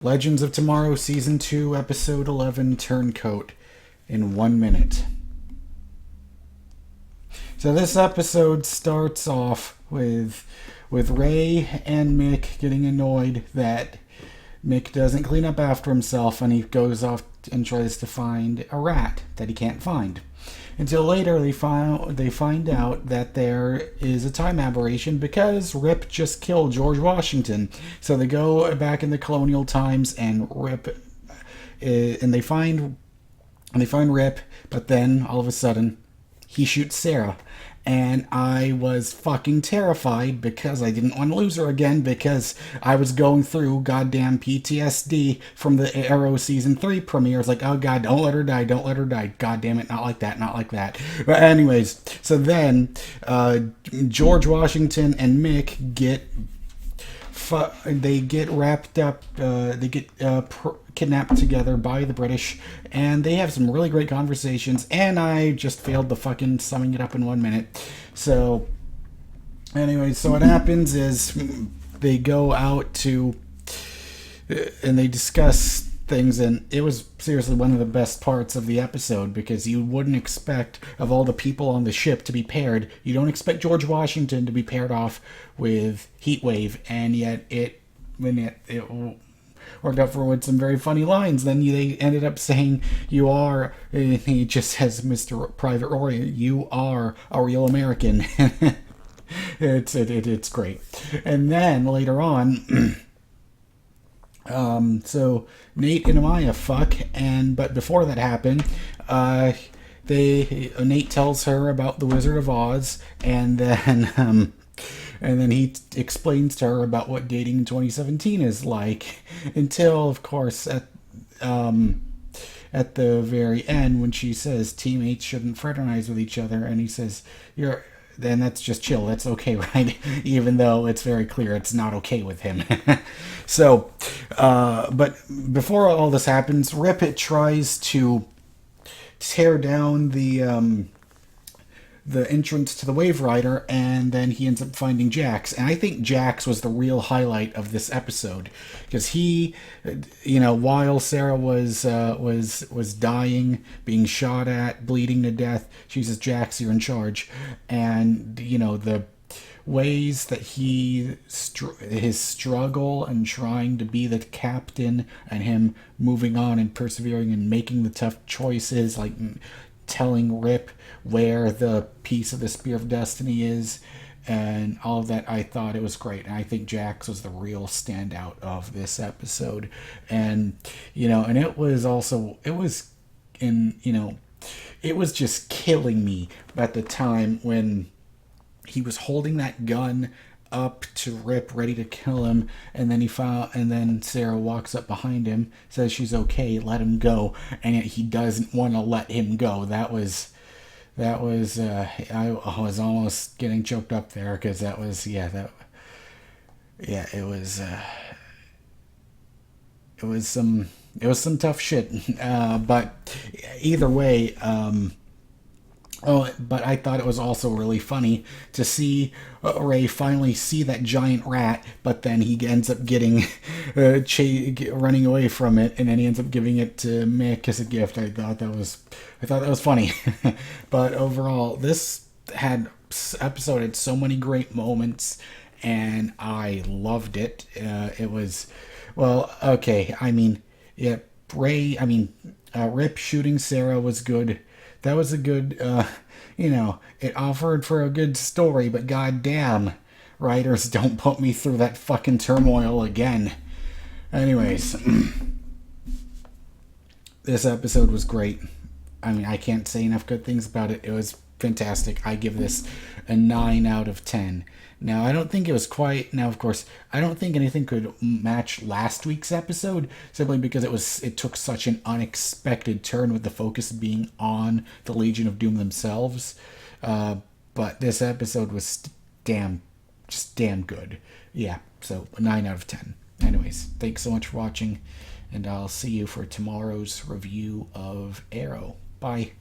Legends of Tomorrow Season 2, Episode 11, Turncoat, in 1 minute. So this episode starts off with Ray and Mick getting annoyed that Mick doesn't clean up after himself, and he goes off and tries to find a rat that he can't find. Until later, they find out that there is a time aberration because Rip just killed George Washington. So they go back in the colonial times, and they find Rip, but then all of a sudden he shoots Sarah. And I was fucking terrified because I didn't want to lose her again, because I was going through goddamn PTSD from the Arrow Season 3 premiere. It's like, oh god, don't let her die, don't let her die. God damn it, not like that, not like that. But anyways, so then George Washington and Mick get wrapped up, kidnapped together by the British, and they have some really great conversations, and I just failed the fucking summing it up in 1 minute. So anyway, so what happens is they go out to and they discuss things, and it was seriously one of the best parts of the episode, because you wouldn't expect, of all the people on the ship to be paired, you don't expect George Washington to be paired off with Heatwave, and yet it worked out with some very funny lines. Then they ended up saying, you are, he just says, Mr. Private Roy, you are a real American. It's great. And then later on, so Nate and Amaya fuck, but before that happened, Nate tells her about the Wizard of Oz, and then he explains to her about what dating in 2017 is like, until, of course, at the very end, when she says teammates shouldn't fraternize with each other, and he says, then that's just chill, that's okay, right? Even though it's very clear it's not okay with him. So, but before all this happens, Rip tries to tear down the entrance to the Wave Rider, and then he ends up finding Jax. And I think Jax was the real highlight of this episode, because he, while Sarah was dying, being shot at, bleeding to death, she says, Jax, you're in charge. And the ways that his struggle and trying to be the captain, and him moving on and persevering and making the tough choices, like telling Rip where the piece of the Spear of Destiny is, and all of that, I thought it was great. And I think Jax was the real standout of this episode. And and it was just killing me at the time when he was holding that gun up to Rip, ready to kill him, and then Sarah walks up behind him, says she's okay, let him go, and yet he doesn't want to let him go. I was almost getting choked up there, because it was some tough shit. But either way, but I thought it was also really funny to see Ray finally see that giant rat, but then he ends up getting running away from it, and then he ends up giving it to Mick as a gift. I thought that was funny. But overall, this episode had so many great moments, and I loved it. It was, well, okay. I mean, yeah, Rip shooting Sarah was good. That was a good, it offered for a good story, but goddamn, writers, don't put me through that fucking turmoil again. Anyways, this episode was great. I mean, I can't say enough good things about it. It was fantastic. I give this a 9 out of 10. Now, I don't think it was quite... Now, of course, I don't think anything could match last week's episode, simply because it took such an unexpected turn, with the focus being on the Legion of Doom themselves. But this episode was just damn good. Yeah, so a 9 out of 10. Anyways, thanks so much for watching, and I'll see you for tomorrow's review of Arrow. Bye.